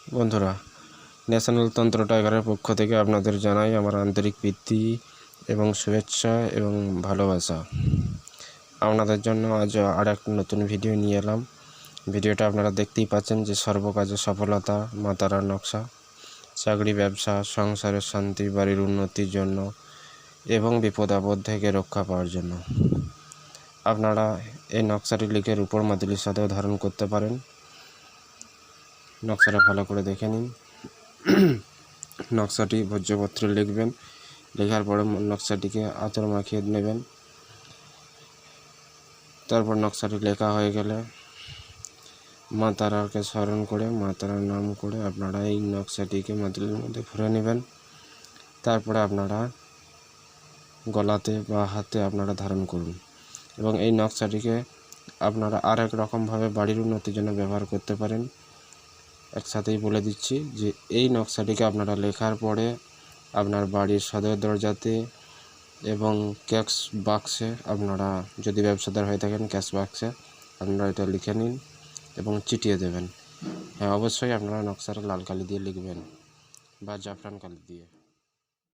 বন্ধুরা, ন্যাশনাল তন্ত্র টাইগারের পক্ষ থেকে আপনাদের জানাই আমার আন্তরিক প্রীতি এবং শুভেচ্ছা এবং ভালোবাসা। আপনাদের জন্য আজ আর এক নতুন ভিডিও নিয়ে এলাম। ভিডিওটা আপনারা দেখতেই পাচ্ছেন যে সর্বকাজে সফলতা, মা তারার নকশা, চাকরি, ব্যবসা, সংসারের শান্তি, বাড়ির উন্নতির জন্য এবং বিপদ আপদ থেকে রক্ষা পাওয়ার জন্য আপনারা এই নকশাটি লিখে রূপোর মাদুলির সাথেও ধারণ করতে পারেন। নকশাটা ভালো করে দেখে নিন। নকশাটি ভোজ্যপত্রে লিখবেন। লেখার পরে নকশাটিকে আতর মাখিয়ে নেবেন। তারপর নকশাটি লেখা হয়ে গেলে মা তারাকে স্মরণ করে, মা তারার নাম করে আপনারা এই নকশাটিকে মাদুলির মধ্যে ভরে নেবেন। তারপরে আপনারা গলাতে বা হাতে আপনারা ধারণ করুন এবং এই নকশাটিকে আপনারা আর এক রকমভাবে বাড়ির উন্নতির জন্য ব্যবহার করতে পারেন। একসাথেই বলে দিচ্ছি যে এই নকশাটিকে আপনারা লেখার পরে আপনার বাড়ির সদর দরজাতে এবং ক্যাশ বাক্সে, আপনারা যদি ব্যবসাদার হয়ে থাকেন ক্যাশ বাক্সে আপনারা এটা লিখে নিন এবং চিটিয়ে দেবেন। হ্যাঁ, অবশ্যই আপনারা নকশাটা লাল কালি দিয়ে লিখবেন বা জাফরান কালি দিয়ে।